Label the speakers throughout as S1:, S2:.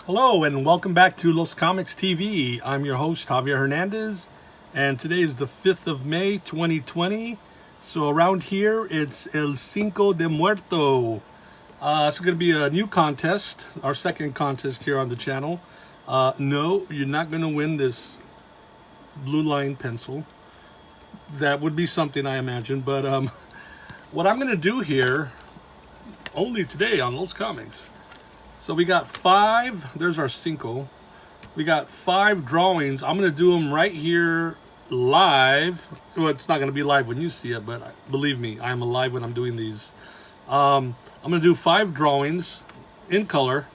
S1: Hello and welcome back to Los Comics TV. I'm your host Javier Hernandez, and today is the 5th of May 2020. So around here it's El Cinco de Muerto. It's going to be a new contest, our second contest here on the channel. No, you're not going to win this blue line pencil. That would be something, I imagine, but what I'm going to do here only today on Los Comics. So we got 5, there's our cinco. We got 5 drawings. I'm going to do them right here live. Well, it's not going to be live when you see it, but believe me, I'm alive when I'm doing these. I'm going to do 5 drawings in color.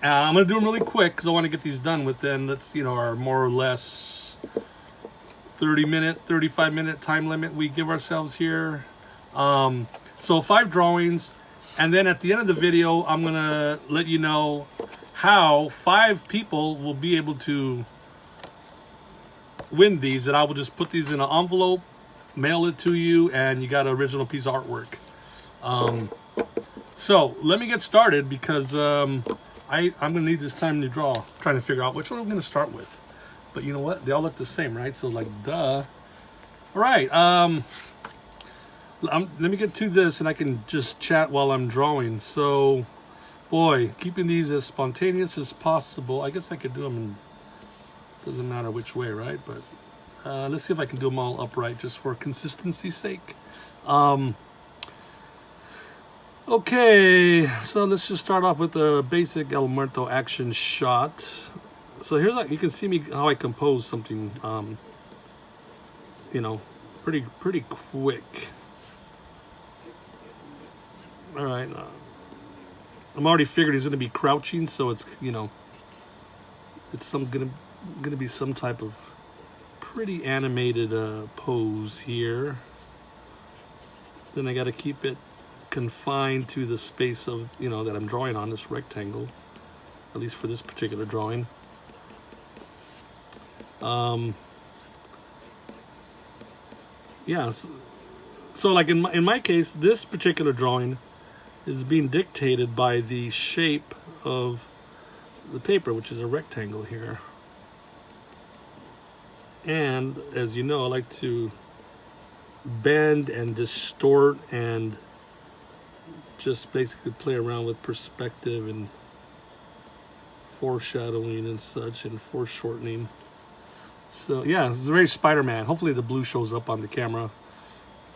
S1: I'm going to do them really quick because I want to get these done within, our more or less 30-minute, 35-minute time limit we give ourselves here. So 5 drawings. And then at the end of the video, I'm going to let you know how 5 people will be able to win these. And I will just put these in an envelope, mail it to you, and you got an original piece of artwork. So let me get started because I'm going to need this time to draw. I'm trying to figure out which one I'm going to start with. But you know what? They all look the same, right? So like, duh. All right. Let me get to this and I can just chat while I'm drawing. So, boy, keeping these as spontaneous as possible. I guess I could do them in, doesn't matter which way, right? But let's see if I can do them all upright just for consistency's sake. Okay, so let's just start off with a basic El Muerto action shot. So here's, like, you can see me how I compose something, pretty quick. All right, I'm already figured he's going to be crouching, so it's it's gonna be some type of pretty animated pose here. Then I got to keep it confined to the space of that I'm drawing on, this rectangle, at least for this particular drawing. Yeah, so like in my case, this particular drawing is being dictated by the shape of the paper, which is a rectangle here. And as you know, I like to bend and distort and just basically play around with perspective and foreshadowing and such, and foreshortening. So yeah, it's very Spider-Man. Hopefully the blue shows up on the camera.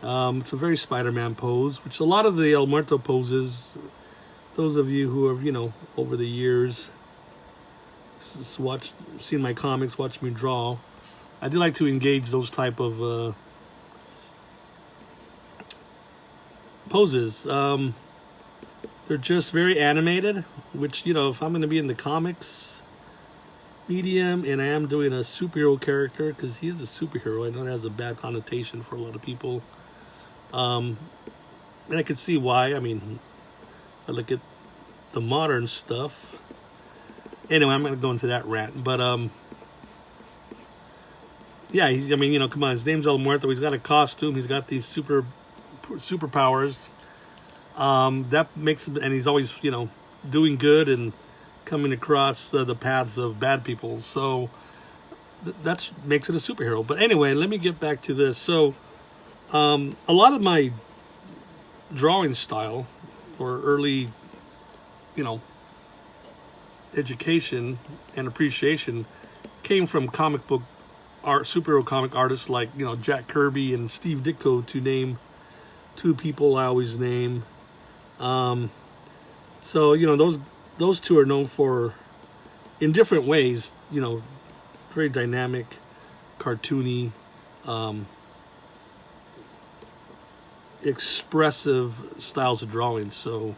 S1: It's a very Spider-Man pose, which a lot of the El Muerto poses, those of you who have, over the years, just seen my comics, watched me draw, I do like to engage those type of poses. They're just very animated, which, if I'm going to be in the comics medium and I am doing a superhero character, because he is a superhero, I know that has a bad connotation for a lot of people. And I can see why. I mean, I look at the modern stuff. Anyway, I'm going to go into that rant. But, yeah, come on. His name's El Muerto. He's got a costume. He's got these superpowers. That makes him, and he's always, doing good and coming across the paths of bad people. So that makes it a superhero. But anyway, let me get back to this. So, a lot of my drawing style, or early, education and appreciation, came from comic book art, superhero comic artists like, Jack Kirby and Steve Ditko, to name 2 people I always name. So, those 2 are known for, in different ways, very dynamic, cartoony, expressive styles of drawing. So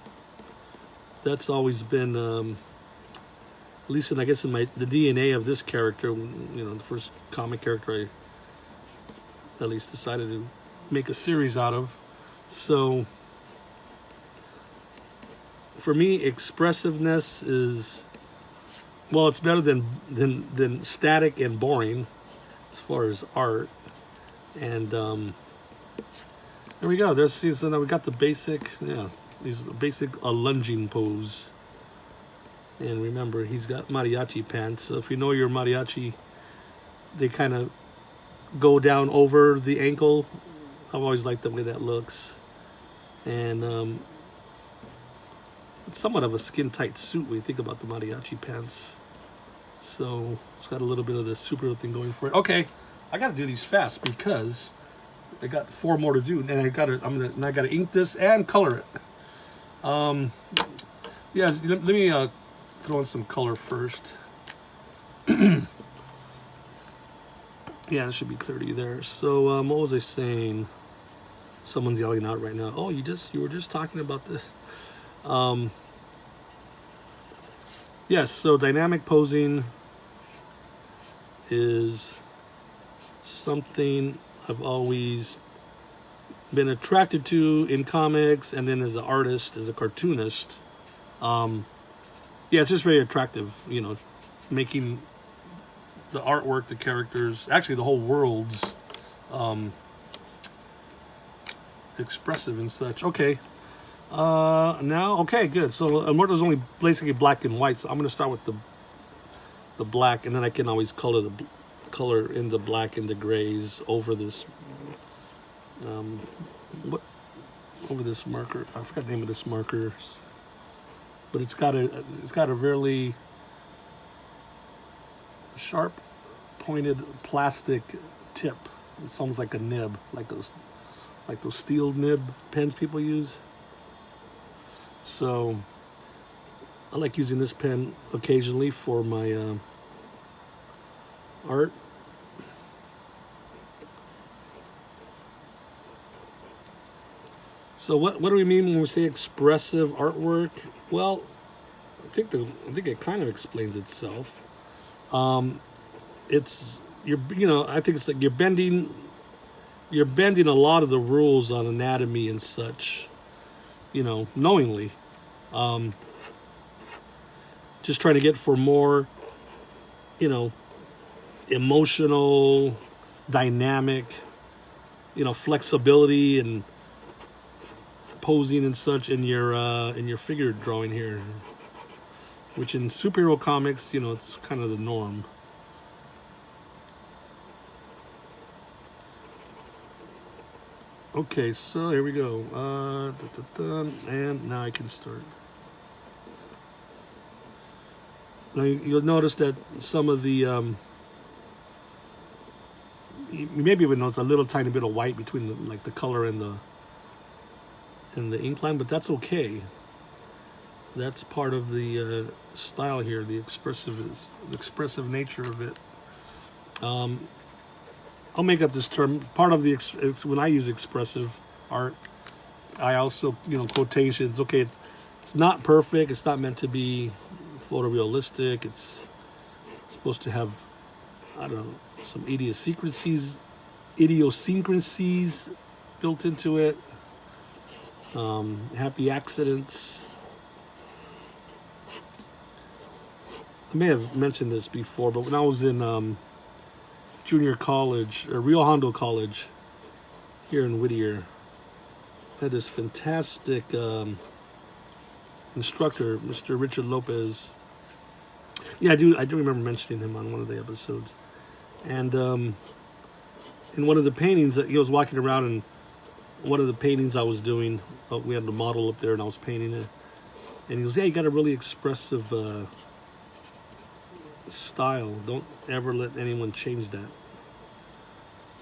S1: that's always been, at least in the DNA of this character, the first comic character I at least decided to make a series out of. So for me, expressiveness is, well, it's better than static and boring as far as art. And there we go. So now we got the basic, these basic lunging pose. And remember, he's got mariachi pants. So if you know your mariachi, they kind of go down over the ankle. I've always liked the way that looks. And it's somewhat of a skin-tight suit when you think about the mariachi pants. So it's got a little bit of the superhero thing going for it. Okay, I got to do these fast because I got 4 more to do, and I got to ink this and color it. Yeah, let me throw in some color first. Yeah, it should be clear to you there. So what was I saying? Someone's yelling out right now. Oh, you were just talking about this. Yes, so dynamic posing is something I've always been attracted to in comics, and then as an artist, as a cartoonist. Yeah, it's just very attractive, you know, making the artwork, the characters, actually the whole world's expressive and such. Okay. Now, okay, good. So Muerto's only basically black and white, so I'm going to start with the black, and then I can always color color in the black and the grays over this over this marker. I forgot the name of this marker, but it's got a really sharp pointed plastic tip. It's almost like a nib, like those steel nib pens people use. So I like using this pen occasionally for my art. So what do we mean when we say expressive artwork? Well, I think it kind of explains itself. It's I think it's like you're bending a lot of the rules on anatomy and such, knowingly. Just trying to get for more, emotional, dynamic, flexibility and posing and such in your figure drawing here, which in superhero comics, it's kind of the norm. Okay, so here we go. And now I can start. Now you'll notice that some of the you maybe even notice a little tiny bit of white between the color and the ink line, but that's okay. That's part of the style here, the expressive nature of it. I'll make up this term. Part of when I use expressive art, I also, quotations. Okay, it's not perfect. It's not meant to be photorealistic. It's supposed to have, I don't know, some idiosyncrasies built into it. Happy accidents. I may have mentioned this before, but when I was in junior college, or Rio Hondo College, here in Whittier, I had this fantastic instructor, Mr. Richard Lopez. Yeah, I do remember mentioning him on one of the episodes. And in one of the paintings, he was walking around, and one of the paintings I was doing, we had a model up there, and I was painting it. And he goes, "Yeah, you got a really expressive style. Don't ever let anyone change that."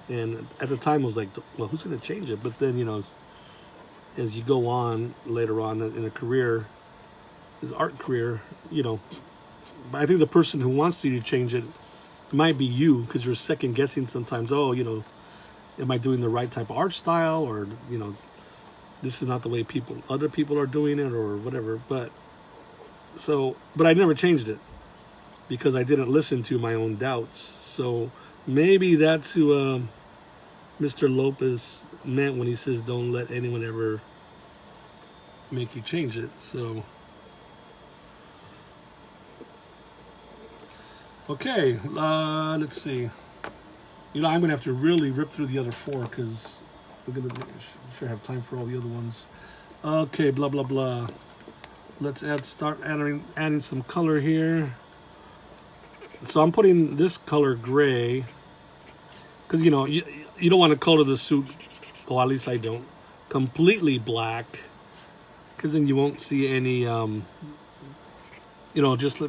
S1: And at the time I was like, well, who's going to change it? But then, as you go on later on in a career, his art career, but I think the person who wants you to change it might be you, because you're second guessing sometimes. Oh, am I doing the right type of art style, or this is not the way other people are doing it, or whatever. But I never changed it, because I didn't listen to my own doubts. So maybe that's who Mr. Lopez meant when he says don't let anyone ever make you change it. So, okay, let's see. I'm going to have to really rip through the other 4, because we're going to sure have time for all the other ones. Okay, blah, blah, blah. let's start adding some color here. So I'm putting this color gray because you don't want to color the suit, or at least I don't, completely black, because then you won't see any it'll just be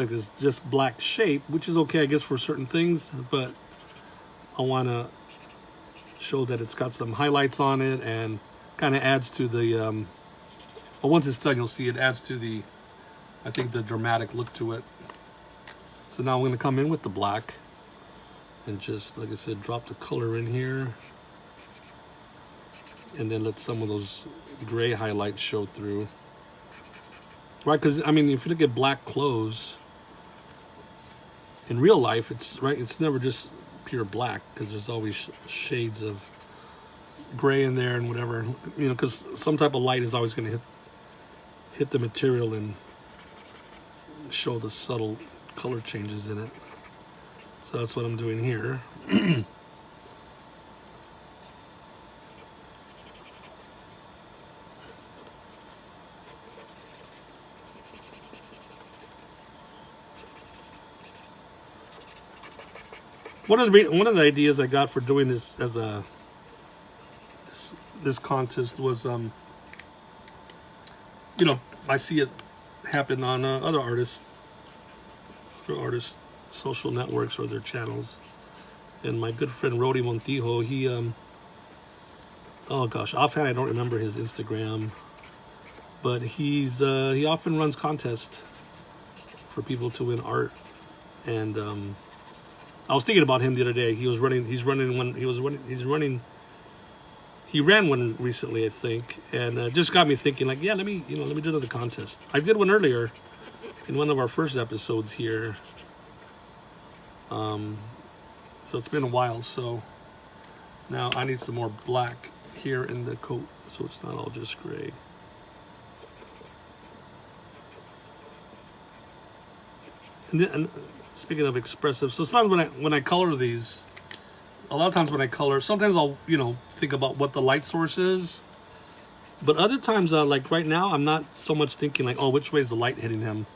S1: like this just black shape, which is okay I guess for certain things, but I want to show that it's got some highlights on it and kind of adds to the but once it's done, you'll see it adds to the, I think, the dramatic look to it. So now I'm going to come in with the black and just, like I said, drop the color in here, and then let some of those gray highlights show through. Right, because I mean, if you look at black clothes in real life, it's never just pure black, because there's always shades of gray in there and whatever, because some type of light is always going to hit the material and show the subtle color changes in it. So that's what I'm doing here. One of the ideas I got for doing this as this contest was I see it happen on other artists social networks or their channels. And my good friend Rody Montijo, he oh gosh, offhand I don't remember his Instagram, but he often runs contests for people to win art. And I was thinking about him the other day. He ran one recently, I think, and just got me thinking, like, yeah, let me do another contest. I did one earlier in one of our first episodes here. So it's been a while. So now I need some more black here in the coat, so it's not all just gray. And speaking of expressive, so sometimes when I color these, a lot of times when I color, sometimes I'll think about what the light source is, but other times like right now I'm not so much thinking like, oh, which way is the light hitting him.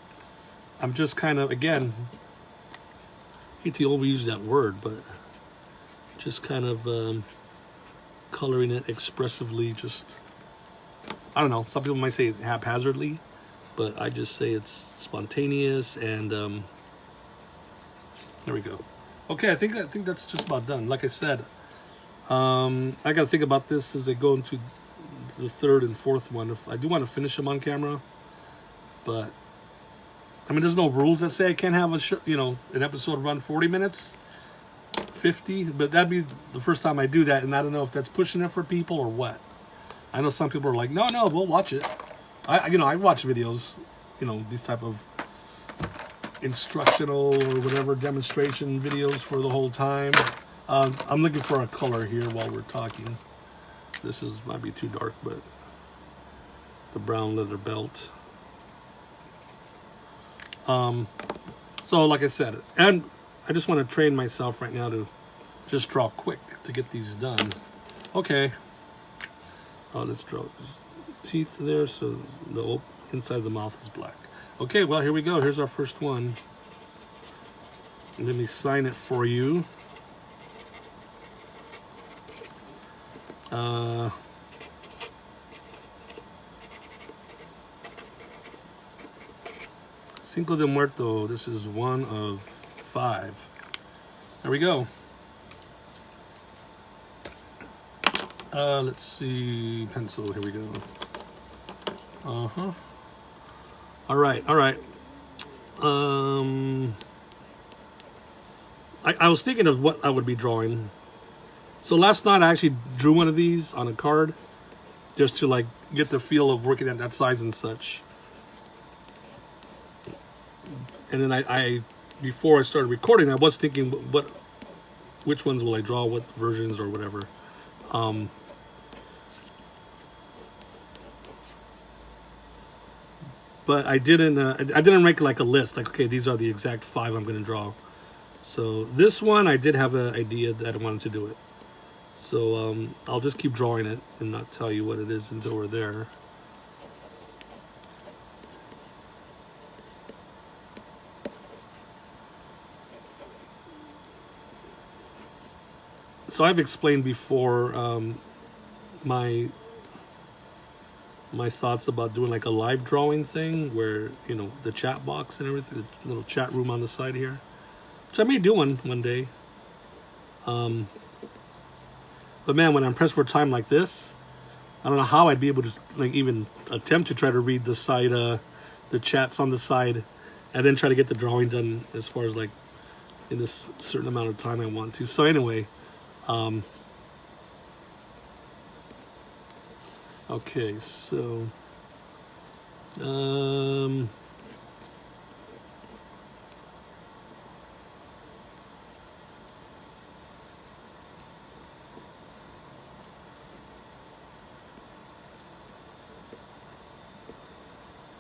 S1: I'm just kind of, again, I hate to overuse that word, but just kind of coloring it expressively. Just, I don't know, some people might say haphazardly, but I just say it's spontaneous. And there we go. Okay, I think that's just about done. Like I said, I got to think about this as I go into the third and fourth one. If I do want to finish them on camera, but I mean, there's no rules that say I can't have an episode run 40 minutes, 50. But that'd be the first time I do that, and I don't know if that's pushing it for people or what. I know some people are like, no, we'll watch it. I watch videos, these type of instructional or whatever demonstration videos for the whole time. I'm looking for a color here while we're talking. This might be too dark, but the brown leather belt. So like I said, and I just want to train myself right now to just draw quick to get these done. Okay. Let's draw teeth there, so the inside of the mouth is black. Okay, well, here we go. Here's our first one. Let me sign it for you. Cinco de Muerto. This is 1 of 5. There we go. Let's see. Pencil. Here we go. All right. I was thinking of what I would be drawing. So last night I actually drew one of these on a card, just to like get the feel of working at that size and such. And then I before I started recording, I was thinking which ones will I draw, what versions or whatever. But I didn't make like a list, like, okay, these are the exact 5 I'm going to draw. So this one, I did have an idea that I wanted to do it. So I'll just keep drawing it and not tell you what it is until we're there. So I've explained before my my thoughts about doing like a live drawing thing where, you know, the chat box and everything, the little chat room on the side here, which I may do one day. But man, when I'm pressed for time like this, I don't know how I'd be able to like even attempt to try to read the side, the chats on the side, and then try to get the drawing done as far as like in this certain amount of time I want to. So anyway, okay, so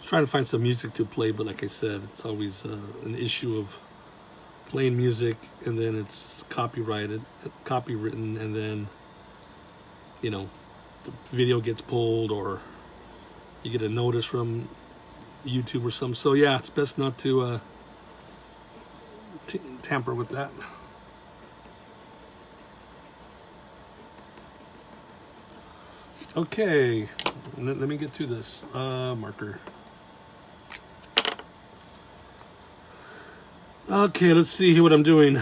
S1: trying to find some music to play, but like I said, it's always an issue of playing music and then it's copywritten, and then, you know, the video gets pulled or you get a notice from YouTube or something. So yeah, it's best not to tamper with that. Okay, let me get to this marker. Okay, let's see here what I'm doing.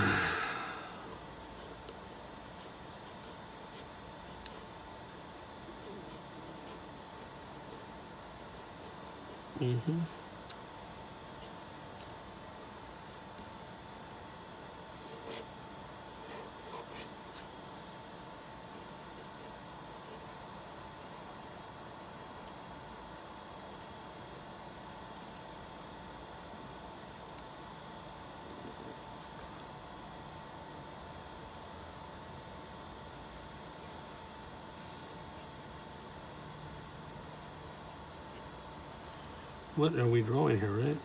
S1: What are we drawing here, right?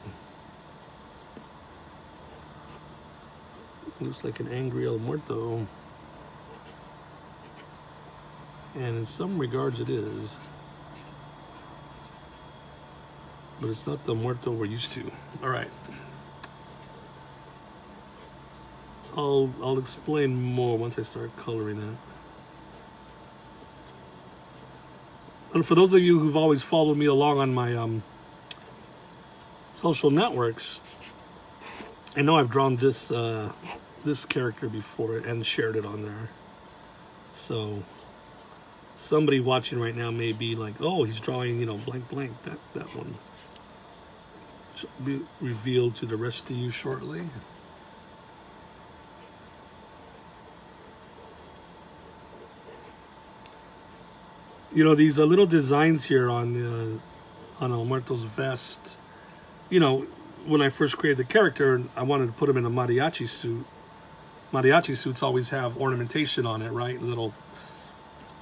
S1: Looks like an angry El Muerto. And in some regards it is. But it's not the Muerto we're used to. All right. I'll explain more once I start coloring it. And for those of you who've always followed me along on my social networks, I know I've drawn this this character before and shared it on there. So somebody watching right now may be like, "Oh, he's drawing, you know, blank blank." That one should be revealed to the rest of you shortly. You know, these little designs here on El Muerto's vest. You know, when I first created the character, I wanted to put him in a mariachi suit. Mariachi suits always have ornamentation on it, right? Little,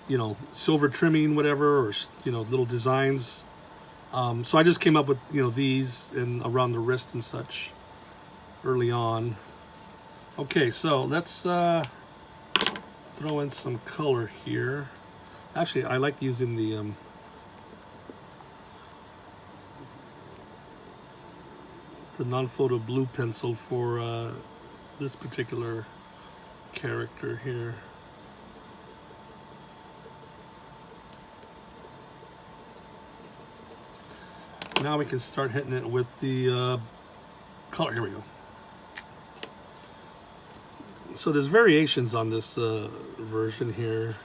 S1: you know, silver trimming, whatever, or, you know, little designs. So I just came up with, you know, these and around the wrist and such early on. Okay, so let's throw in some color here. Actually, I like using the non-photo blue pencil for this particular character here. Now we can start hitting it with the color. Here we go. So there's variations on this version here.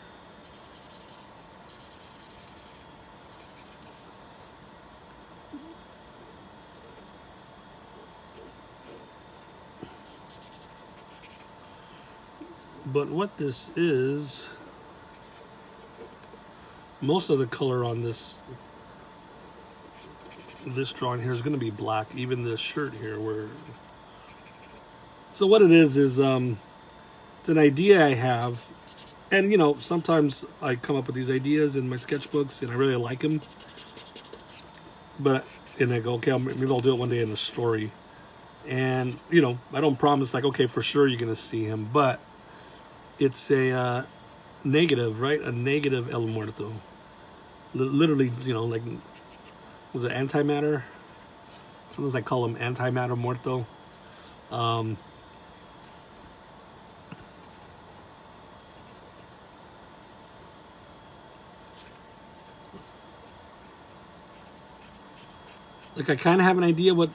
S1: But what this is, most of the color on this drawing here is going to be black. Even this shirt here, where. So what it is it's an idea I have, and you know, sometimes I come up with these ideas in my sketchbooks, and I really like them. But and I go, okay, maybe I'll do it one day in the story, and you know, I don't promise like, okay, for sure you're going to see him, but it's a negative, right? A negative El Muerto. Literally, you know, like, was it antimatter? Sometimes I call him antimatter Muerto. like I kind of have an idea what,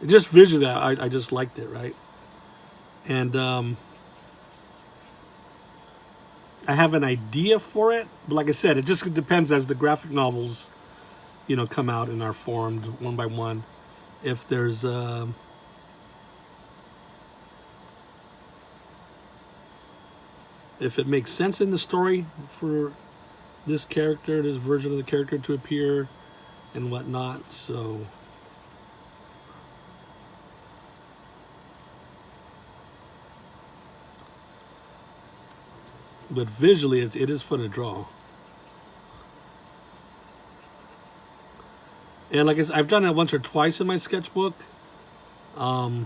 S1: just visually, I just liked it, right? And I have an idea for it, but like I said, it just depends as the graphic novels, come out and are formed one by one. If there's if it makes sense in the story for this character, this version of the character to appear and whatnot. So but visually it is fun to draw. And like I said, I've done it once or twice in my sketchbook. So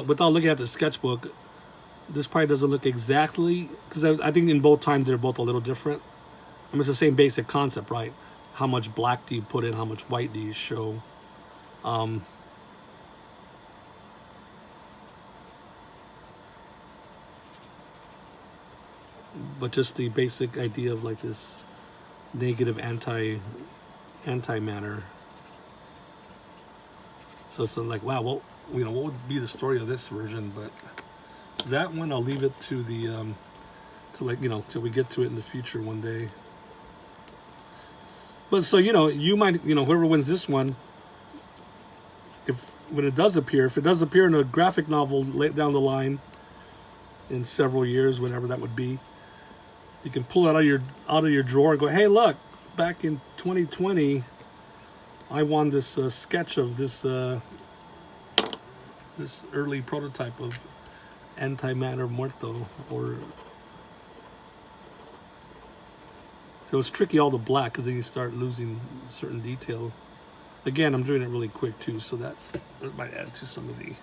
S1: without looking at the sketchbook, this probably doesn't look exactly, because I think in both times they're both a little different. I mean, it's the same basic concept, right? How much black do you put in? How much white do you show? But just the basic idea of like this negative antimatter. So it's like, wow, well, what would be the story of this version? But that one, I'll leave it to the till we get to it in the future one day. But so you might whoever wins this one, when it does appear, if it does appear in a graphic novel late down the line, in several years, whenever that would be, you can pull it out of your drawer and go, hey, look, back in 2020, I won this sketch of this this early prototype of antimatter Muerto. Or so it's tricky, all the black, because then you start losing certain detail. Again, I'm doing it really quick too, so that might add to some of the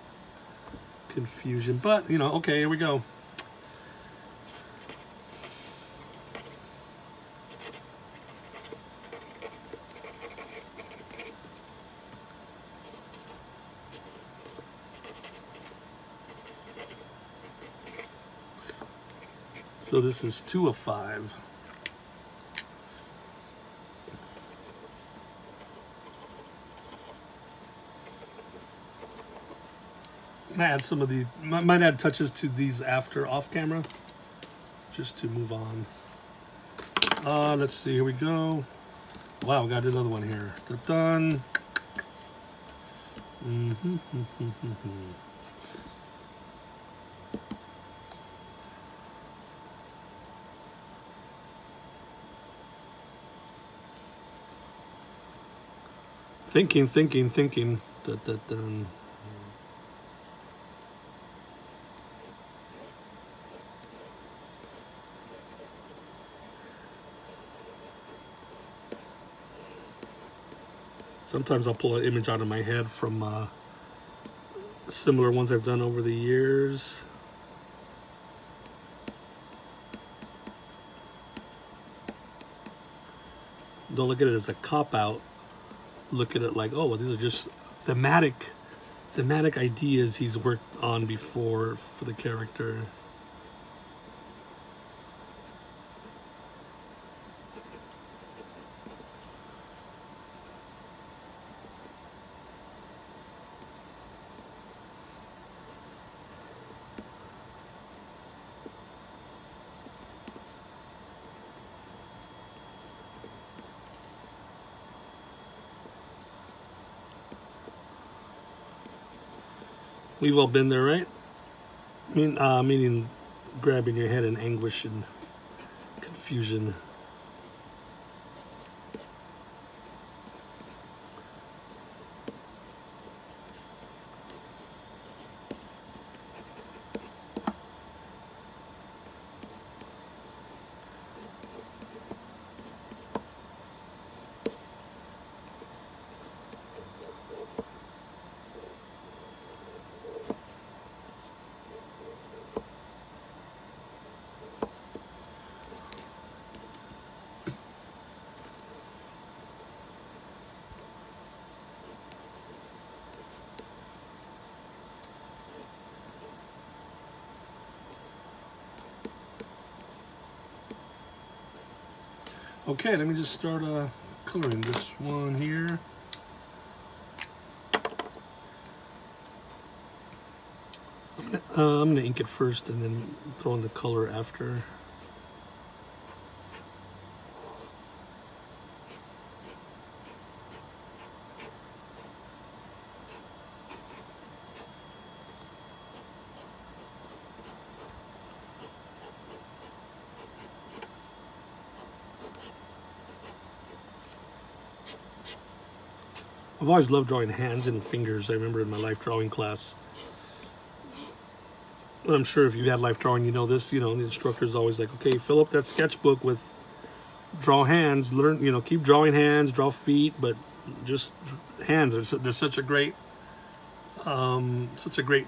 S1: confusion. But okay, here we go. So this is 2 of 5. I add some of the, might add touches to these after off camera, just to move on. Let's see, here we go. Wow, we got another one here. Done. Thinking. Dun. Sometimes I'll pull an image out of my head from similar ones I've done over the years. Don't look at it as a cop-out. Look at it like, oh, well, these are just thematic ideas he's worked on before for the character. We've all been there, right? Meaning grabbing your head in anguish and confusion. Okay, let me just start coloring this one here. I'm gonna ink it first and then throw in the color after. I've always loved drawing hands and fingers. I remember in my life drawing class, and I'm sure if you've had life drawing, you know this, the instructor's always like, okay, fill up that sketchbook with draw hands, learn, keep drawing hands, draw feet, but just hands. There's such a great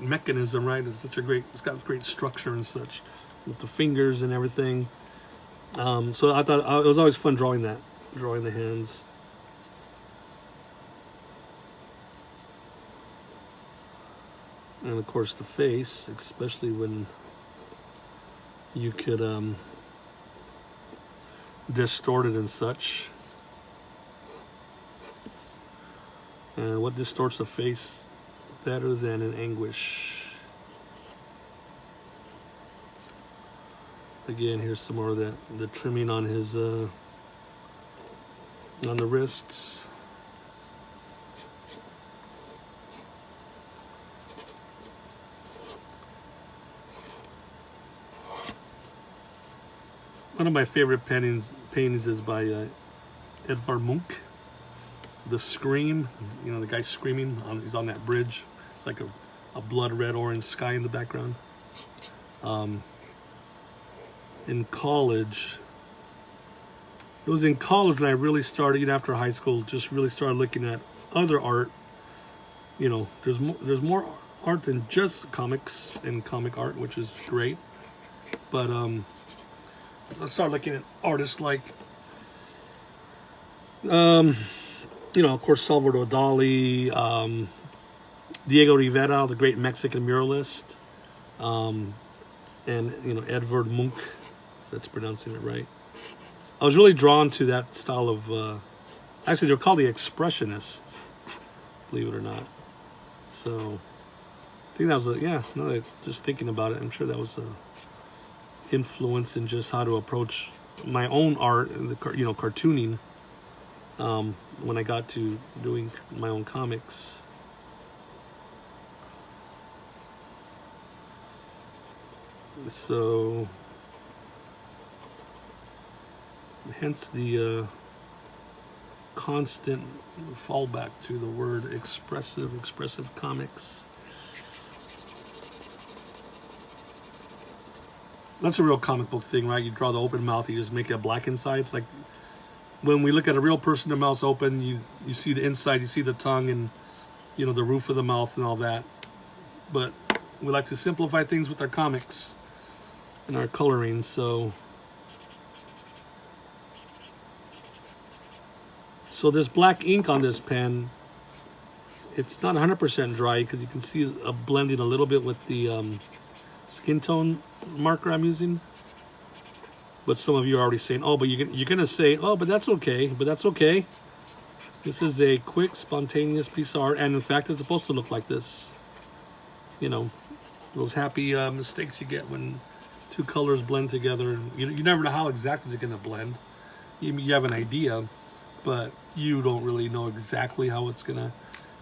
S1: mechanism, right? It's got great structure and such with the fingers and everything. So I thought it was always fun drawing the hands. And of course the face, especially when you could distort it and such. And what distorts the face better than an anguish? Again, here's some more of the trimming on his on the wrists. One of my favorite paintings is by Edvard Munch. The Scream, the guy screaming, he's on that bridge. It's like a blood red orange sky in the background. In college, it was in college when I really started, after high school, just really started looking at other art. There's more art than just comics and comic art, which is great. But I started looking at artists like, of course, Salvador Dali, Diego Rivera, the great Mexican muralist, and Edvard Munch, if that's pronouncing it right. I was really drawn to that style of. Actually, they're called the Expressionists, believe it or not. So, I think that was now just thinking about it, I'm sure that was a influence in just how to approach my own art and cartooning when I got to doing my own comics. So hence the constant fallback to the word expressive comics. That's a real comic book thing, right? You draw the open mouth, you just make it black inside. Like when we look at a real person, their mouth's open, you see the inside, you see the tongue and, the roof of the mouth and all that. But we like to simplify things with our comics and our coloring, so this black ink on this pen, it's not 100% dry because you can see blending a little bit with the skin tone marker I'm using. But some of you are already saying, oh, but you're gonna say, oh, but that's okay. This is a quick, spontaneous piece of art, and in fact, it's supposed to look like this. Those happy mistakes you get when two colors blend together. You never know how exactly they're gonna blend. You have an idea, but you don't really know exactly how it's gonna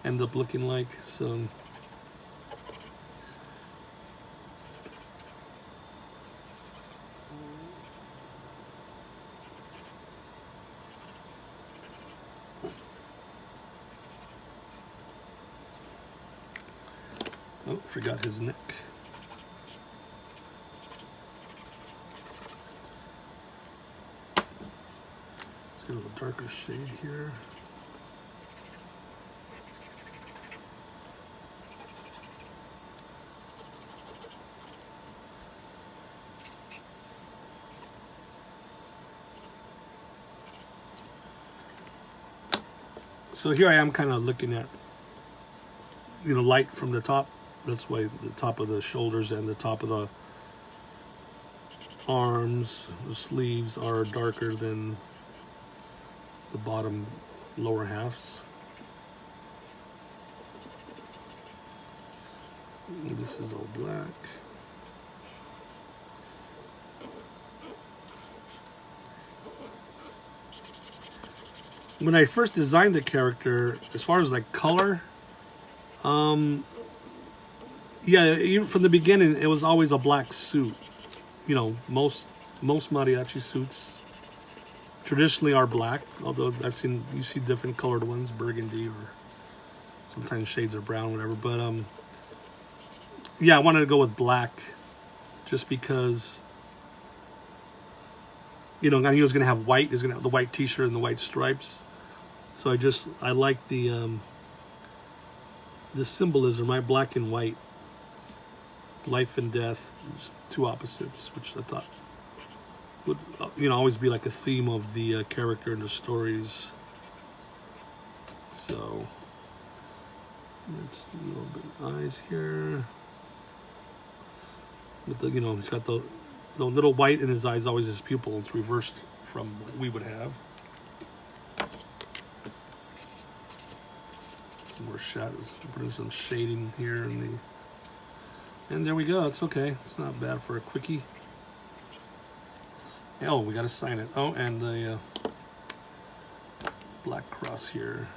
S1: end up looking like. So. Oh, forgot his neck. Let's get a little darker shade here. So here I am kind of looking at, light from the top. That's why the top of the shoulders and the top of the arms, the sleeves are darker than the bottom lower halves. And this is all black. When I first designed the character, as far as like color, yeah, even from the beginning, it was always a black suit. You know, most mariachi suits traditionally are black, although you see different colored ones, burgundy or sometimes shades of brown, whatever. But yeah, I wanted to go with black just because, you know, I knew he was gonna have white. He's gonna have the white T-shirt and the white stripes. So I like the symbolism, right? Black and white, life and death, just two opposites, which I thought would, you know, always be like a theme of the character and the stories. So let's a little bit of eyes here. With the, you know, he's got the little white in his eyes, always his pupil. It's reversed from what we would have. Some more shadows, putting some shading here and there we go. It's okay. It's not bad for a quickie. Oh, we gotta sign it. Oh, and the black cross here.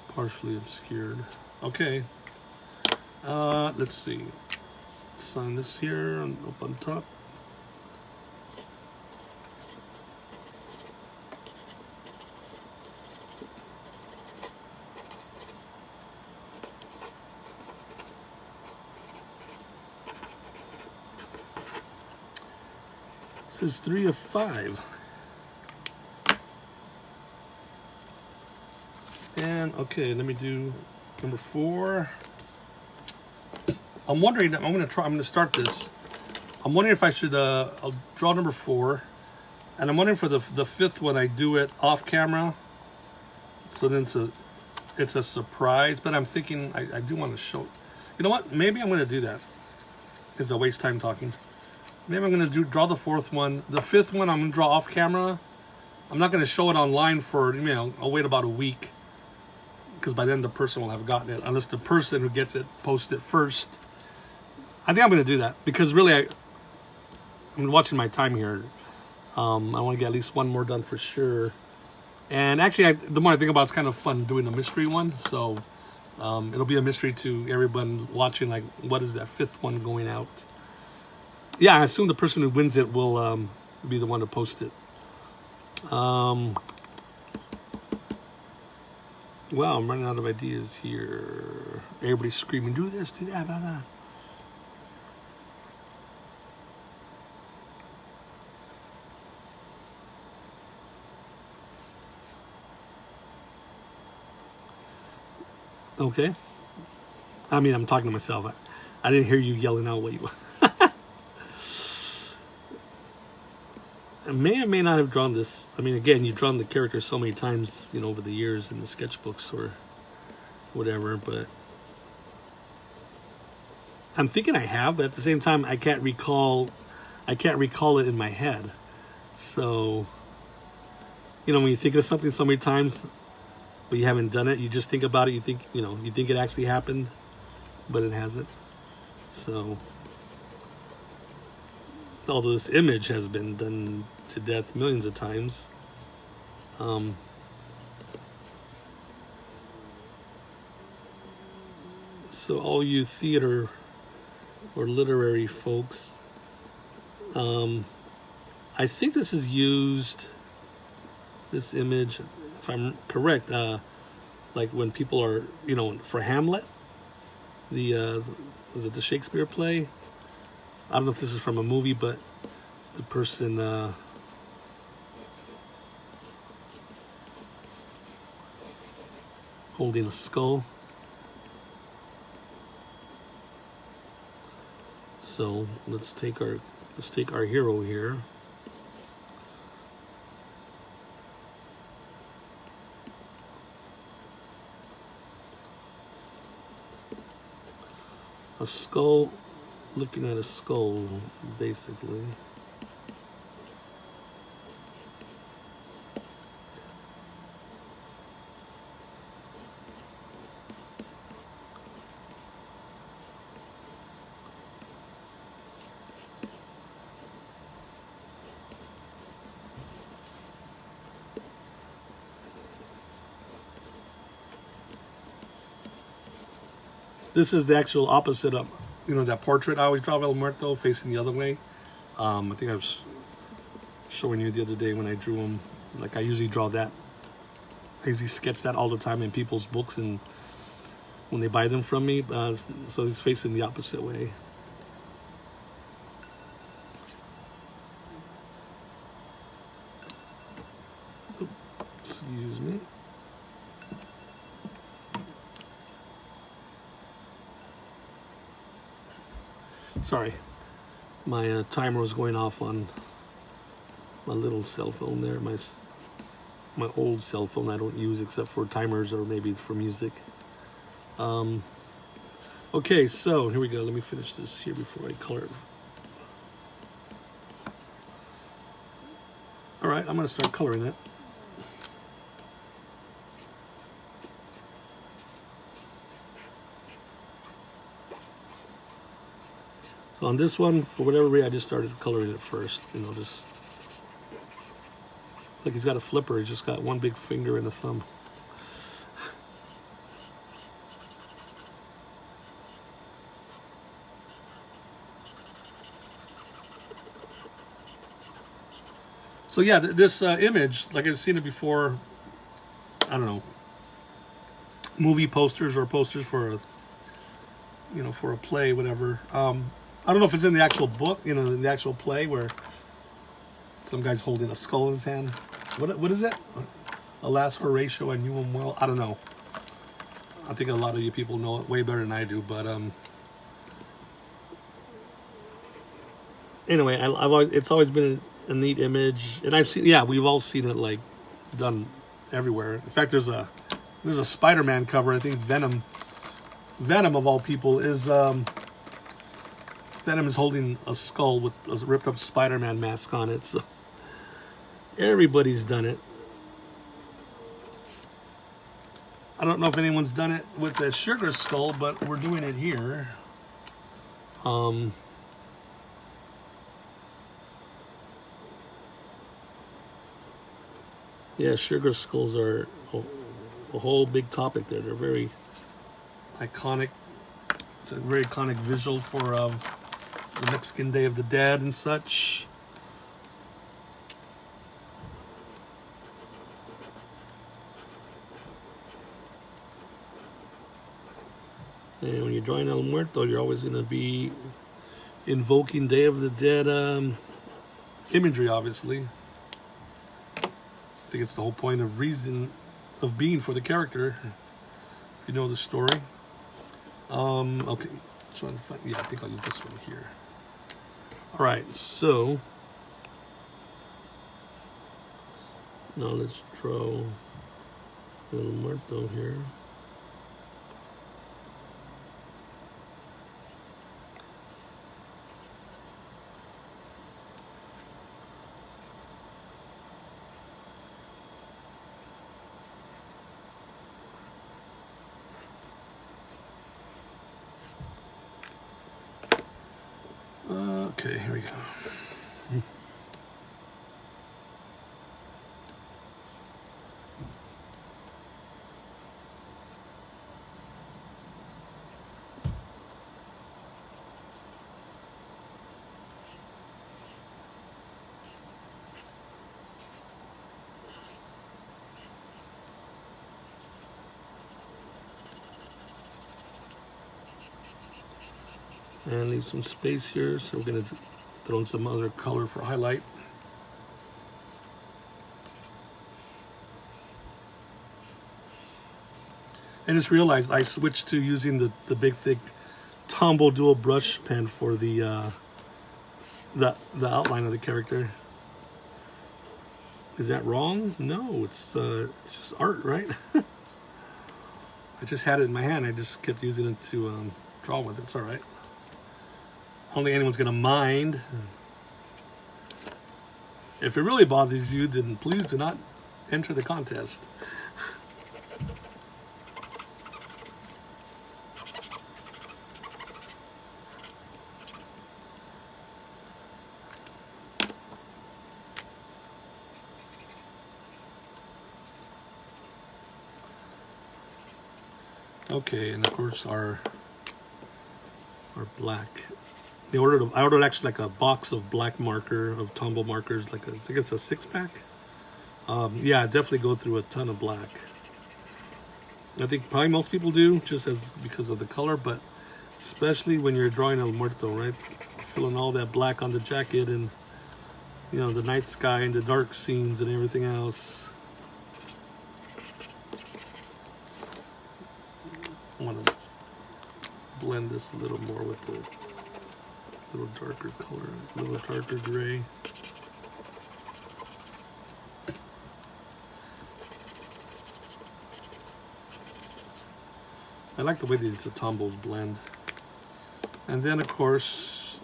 S1: Partially obscured. Okay. Let's see. Sign this here up on top. This is 3 of 5. And okay, let me do number 4. I'm wondering, I'm gonna start this. I'm wondering if I should I'll draw number 4, and I'm wondering for the 5th one I do it off camera, so then it's a surprise. But I'm thinking I do want to show. You know what? Maybe I'm gonna do that. It's a waste time talking. Maybe I'm gonna draw the 4th one. The 5th one I'm gonna draw off camera. I'm not gonna show it online for, you know, I'll wait about a week, because by then the person will have gotten it, unless the person who gets it posts it first. I think I'm going to do that because really I'm watching my time here. I want to get at least one more done for sure. And actually, the more I think about it, it's kind of fun doing a mystery one. So it'll be a mystery to everyone watching, like, what is that 5th one going out? Yeah, I assume the person who wins it will be the one to post it. Wow, I'm running out of ideas here. Everybody's screaming, do this, do that, blah, blah. Okay. I mean, I'm talking to myself. I didn't hear you yelling out what you... I may or may not have drawn this. I mean, again, you've drawn the character so many times, you know, over the years in the sketchbooks or whatever, but I'm thinking I have, but at the same time, I can't recall it in my head. So, you know, when you think of something so many times, but you haven't done it, you just think about it, you think it actually happened, but it hasn't. So, although this image has been done to death millions of times, so all you theater or literary folks, I think this is used, this image, if I'm correct, like when people are, you know, for Hamlet, was it the Shakespeare play? I don't know if this is from a movie, but it's the person holding a skull. So let's take our hero here. A skull, looking at a skull, basically. This is the actual opposite of, that portrait I always draw of El Muerto facing the other way. I think I was showing you the other day when I drew him. Like I usually draw that. I usually sketch that all the time in people's books and when they buy them from me. So he's facing the opposite way. Excuse me. Sorry, my timer was going off on my little cell phone there. My old cell phone I don't use except for timers or maybe for music. Okay, so here we go. Let me finish this here before I color. All right, I'm going to start coloring it. So on this one, for whatever reason, I just started coloring it first. Just like he's got a flipper. He's just got one big finger and a thumb. So yeah, this image, like I've seen it before, I don't know, movie posters or posters for for a play, whatever. I don't know if it's in the actual book, in the actual play where some guy's holding a skull in his hand. What is it? Alas, Horatio, and you am well. I don't know. I think a lot of you people know it way better than I do, but anyway, it's always been a neat image, and I've seen, yeah, we've all seen it like done everywhere. In fact, there's a Spider-Man cover. I think Venom of all people is Venom is holding a skull with a ripped up Spider-Man mask on it. So everybody's done it. I don't know if anyone's done it with the sugar skull, but we're doing it here. Yeah, sugar skulls are a whole big topic there. They're very iconic. It's a very iconic visual for the Mexican Day of the Dead and such. And when you're drawing El Muerto, you're always going to be invoking Day of the Dead imagery, obviously. I think it's the whole point of reason of being for the character, if you know the story. Okay, trying to find, yeah, I think I'll use this one here. All right, so now let's draw El Muerto here. Okay, here we go. And leave some space here, so we're going to throw in some other color for highlight. I just realized I switched to using the big thick Tombow dual brush pen for the outline of the character. Is that wrong? No, it's just art, right? I just had it in my hand. I just kept using it to draw with. It's all right. I don't think anyone's gonna mind. If it really bothers you, then please do not enter the contest. Okay, and of course our or black. I ordered actually like a box of black marker, of Tombow markers, like I think it's a 6-pack. Yeah, definitely go through a ton of black. I think probably most people do, just because of the color, but especially when you're drawing El Muerto, right? Filling all that black on the jacket and, you know, the night sky and the dark scenes and everything else. I want to blend this a little more with the little darker color, a little darker gray. I like the way these Tombows blend. And then, of course,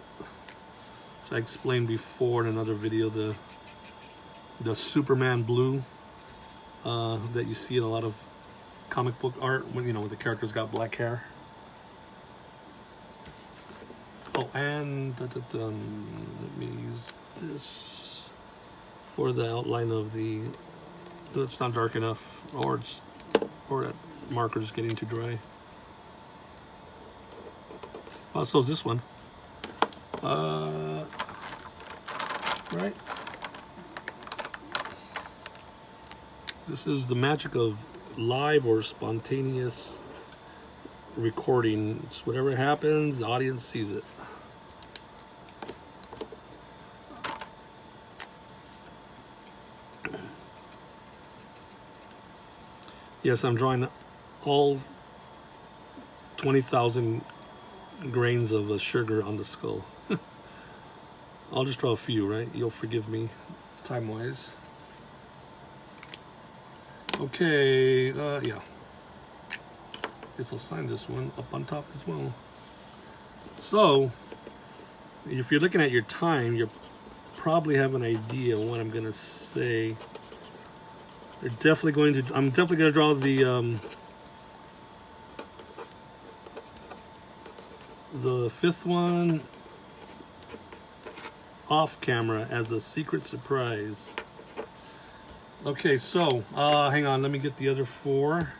S1: as I explained before in another video, the Superman blue that you see in a lot of comic book art when, you know, the characters got black hair. Oh, and let me use this for the outline of the. It's not dark enough, or that marker's getting too dry. Oh, so is this one. Right. This is the magic of live or spontaneous recording. It's whatever happens, the audience sees it. Yes, I'm drawing all 20,000 grains of sugar on the skull. I'll just draw a few, right? You'll forgive me time-wise. Okay, yeah. Guess I'll sign this one up on top as well. So, if you're looking at your time, you probably have an idea of what I'm gonna say. I'm definitely gonna draw the fifth one off camera as a secret surprise. Okay, so hang on, let me get the other 4.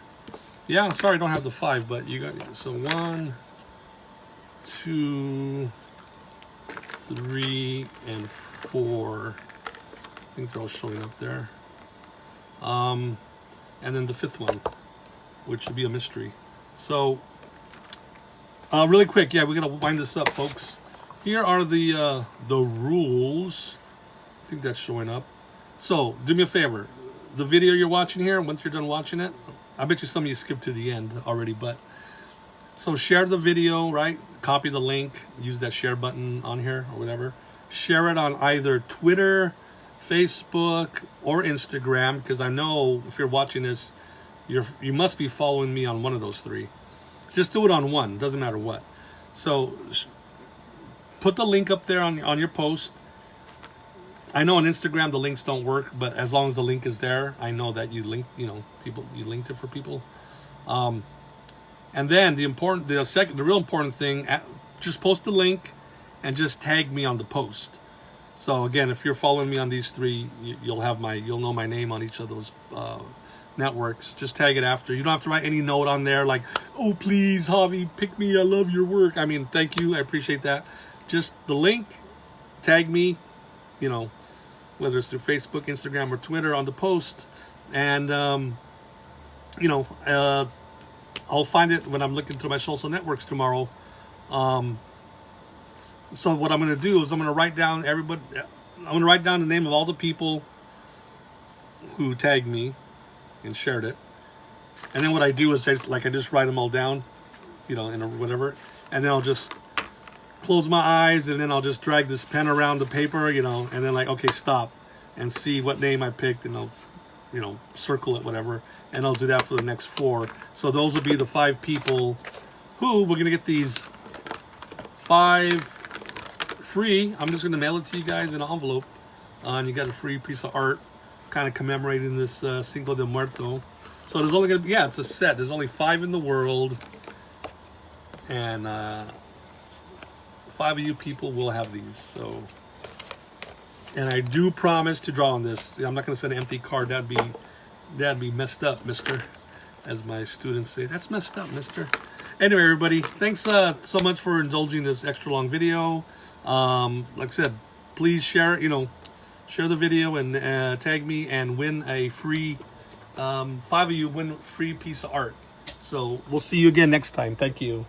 S1: Yeah, I'm sorry I don't have the 5, but you got, so 1, 2, 3, and 4. I think they're all showing up there. And then the 5th one, which would be a mystery. So really quick, yeah, we're gonna wind this up, folks. Here are the rules. I think that's showing up. So do me a favor, the video you're watching here, once you're done watching it, I bet you some of you skipped to the end already, but so share the video, right? Copy the link, use that share button on here or whatever. Share it on either Twitter, Facebook, or Instagram, because I know if you're watching this, you must be following me on one of those 3. Just do it on one, doesn't matter what. So put the link up there on your post. I know on Instagram the links don't work, but as long as the link is there, I know that you linked, you know, you linked it for people. And then the real important thing, just post the link and just tag me on the post. So again, if you're following me on these 3, you'll know my name on each of those networks. Just tag it after. You don't have to write any note on there like, oh please Javi, pick me, I love your work. I mean, thank you, I appreciate that. Just the link, tag me, you know, whether it's through Facebook, Instagram, or Twitter on the post, and you know, I'll find it when I'm looking through my social networks tomorrow. So what I'm going to do is I'm going to write down the name of all the people who tagged me and shared it, and then what I do is I just write them all down, you know, in a whatever, and then I'll just close my eyes, and then I'll just drag this pen around the paper, you know, and then like, okay, stop, and see what name I picked, and I'll, you know, circle it, whatever, and I'll do that for the next 4. So those will be the 5 people who we're gonna get these 5 free. I'm just gonna mail it to you guys in an envelope, and you got a free piece of art, kind of commemorating this Cinco de Muerto. So there's only gonna be, yeah, it's a set. There's only 5 in the world, and 5 of you people will have these. So, and I do promise to draw on this. I'm not gonna send an empty card. That'd be messed up, mister, as my students say. That's messed up, mister. Anyway, everybody, thanks so much for indulging this extra long video. Like I said, please share share the video and tag me and win a free 5 of you win a free piece of art. So we'll see you again next time. Thank you.